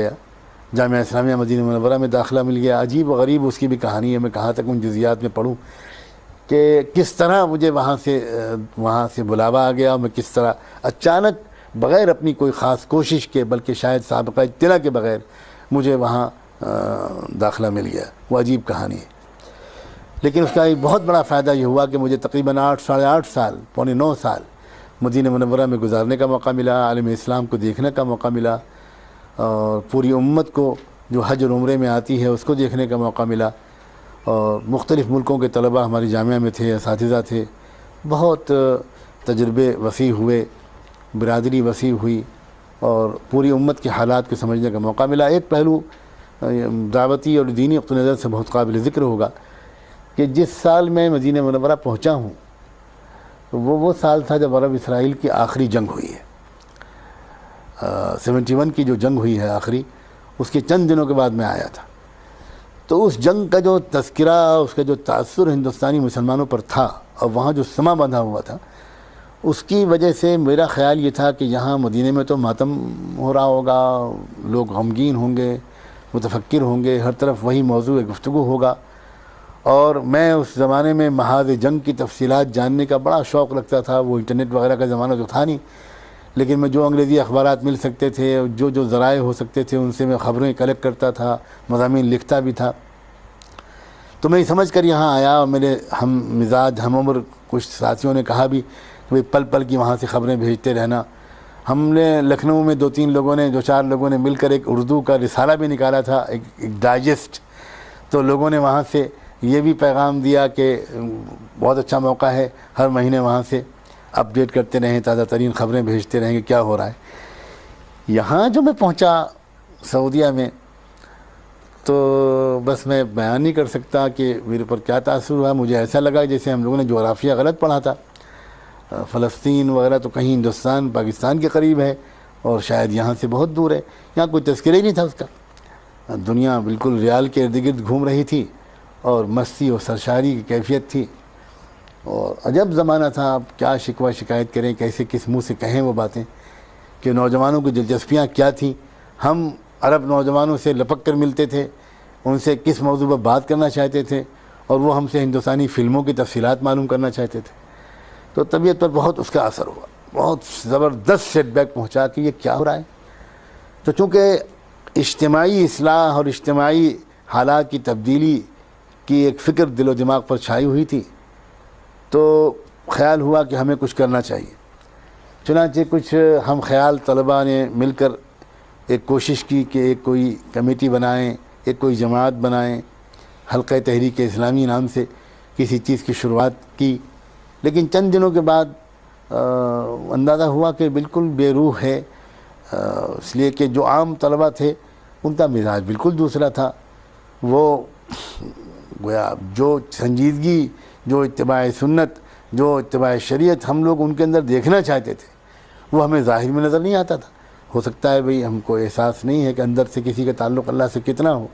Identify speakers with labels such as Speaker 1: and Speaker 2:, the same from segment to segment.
Speaker 1: گیا، جامعہ اسلامیہ مدینہ منورہ میں داخلہ مل گیا۔ عجیب و غریب اس کی بھی کہانی ہے، میں کہاں تک ان جزیات میں پڑھوں کہ کس طرح مجھے وہاں سے بلاوا آ گیا، اور میں کس طرح اچانک بغیر اپنی کوئی خاص کوشش کے، بلکہ شاید سابقہ اطلاع کے بغیر مجھے وہاں داخلہ مل گیا۔ وہ عجیب کہانی ہے، لیکن اس کا ایک بہت بڑا فائدہ یہ ہوا کہ مجھے تقریباً 8 ساڑھے 8 سال، 9 سال مدینہ منورہ میں گزارنے کا موقع ملا، عالم اسلام کو دیکھنے کا موقع ملا، اور پوری امت کو جو حج اور عمرے میں آتی ہے اس کو دیکھنے کا موقع ملا، اور مختلف ملکوں کے طلباء ہماری جامعہ میں تھے، اساتذہ تھے، بہت تجربے وسیع ہوئے، برادری وسیع ہوئی، اور پوری امت کے حالات کو سمجھنے کا موقع ملا۔ ایک پہلو دعوتی اور دینی نقطہ نظر سے بہت قابل ذکر ہوگا کہ جس سال میں مدینہ منورہ پہنچا ہوں وہ سال تھا جب عرب اسرائیل کی آخری جنگ ہوئی ہے، 71 کی جو جنگ ہوئی ہے آخری، اس کے چند دنوں کے بعد میں آیا تھا۔ تو اس جنگ کا جو تذکرہ، اس کا جو تاثر ہندوستانی مسلمانوں پر تھا، اور وہاں جو سما بندھا ہوا تھا، اس کی وجہ سے میرا خیال یہ تھا کہ یہاں مدینہ میں تو ماتم ہو رہا ہوگا، لوگ غمگین ہوں گے، متفکر ہوں گے، ہر طرف وہی موضوع گفتگو ہوگا، اور میں اس زمانے میں محاذ جنگ کی تفصیلات جاننے کا بڑا شوق رکھتا تھا۔ وہ انٹرنیٹ وغیرہ کا زمانہ تو تھا نہیں، لیکن میں جو انگریزی اخبارات مل سکتے تھے، جو ذرائع ہو سکتے تھے، ان سے میں خبریں کلیکٹ کرتا تھا، مضامین لکھتا بھی تھا۔ تو میں یہ سمجھ کر یہاں آیا، اور میرے ہم مزاج ہم عمر کچھ ساتھیوں نے کہا بھی کہ پل پل کی وہاں سے خبریں بھیجتے رہنا۔ ہم نے لکھنؤ میں 2-3 لوگوں نے، 2-4 لوگوں نے مل کر ایک اردو کا رسالہ بھی نکالا تھا، ایک ڈائجسٹ۔ تو لوگوں نے وہاں سے یہ بھی پیغام دیا کہ بہت اچھا موقع ہے، ہر مہینے وہاں سے اپڈیٹ کرتے رہیں، تازہ ترین خبریں بھیجتے رہیں کہ کیا ہو رہا ہے۔ یہاں جو میں پہنچا سعودیہ میں، تو بس میں بیان نہیں کر سکتا کہ میرے پر کیا تاثر ہوا۔ مجھے ایسا لگا جیسے ہم لوگوں نے جغرافیہ غلط پڑھا تھا، فلسطین وغیرہ تو کہیں ہندوستان پاکستان کے قریب ہے، اور شاید یہاں سے بہت دور ہے، یہاں کوئی تذکرہ ہی نہیں تھا اس کا۔ دنیا بالکل ریال کے ارد گرد گھوم رہی تھی، اور مستی اور سرشاری کی کیفیت تھی، اور عجب زمانہ تھا۔ اب کیا شکوہ شکایت کریں، کیسے کس منہ سے کہیں وہ باتیں کہ نوجوانوں کی دلچسپیاں کیا تھیں۔ ہم عرب نوجوانوں سے لپک کر ملتے تھے، ان سے کس موضوع پر بات کرنا چاہتے تھے، اور وہ ہم سے ہندوستانی فلموں کی تفصیلات معلوم کرنا چاہتے تھے۔ تو طبیعت پر بہت اس کا اثر ہوا، بہت زبردست سیٹ بیک پہنچا کہ یہ کیا ہو رہا ہے۔ تو چونکہ اجتماعی اصلاح اور اجتماعی حالات کی تبدیلی کی ایک فکر دل و دماغ پر چھائی ہوئی تھی، تو خیال ہوا کہ ہمیں کچھ کرنا چاہیے۔ چنانچہ کچھ ہم خیال طلباء نے مل کر ایک کوشش کی کہ ایک کوئی کمیٹی بنائیں، ایک کوئی جماعت بنائیں، حلقہ تحریک اسلامی نام سے کسی چیز کی شروعات کی۔ لیکن چند دنوں کے بعد اندازہ ہوا کہ بالکل بے روح ہے، اس لیے کہ جو عام طلباء تھے ان کا مزاج بالکل دوسرا تھا۔ وہ گویا جو سنجیدگی، جو اتباع سنت، جو اتباع شریعت ہم لوگ ان کے اندر دیکھنا چاہتے تھے، وہ ہمیں ظاہر میں نظر نہیں آتا تھا۔ ہو سکتا ہے بھئی ہم کو احساس نہیں ہے کہ اندر سے کسی کا تعلق اللہ سے کتنا ہو،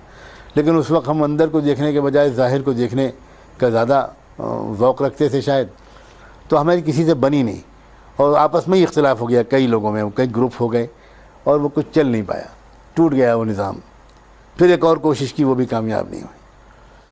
Speaker 1: لیکن اس وقت ہم اندر کو دیکھنے کے بجائے ظاہر کو دیکھنے کا زیادہ ذوق رکھتے تھے شاید۔ تو ہماری کسی سے بنی نہیں، اور آپس میں ہی اختلاف ہو گیا، کئی لوگوں میں کئی گروپ ہو گئے، اور وہ کچھ چل نہیں پایا، ٹوٹ گیا وہ نظام۔ پھر ایک اور کوشش کی، وہ بھی کامیاب نہیں ہوئی۔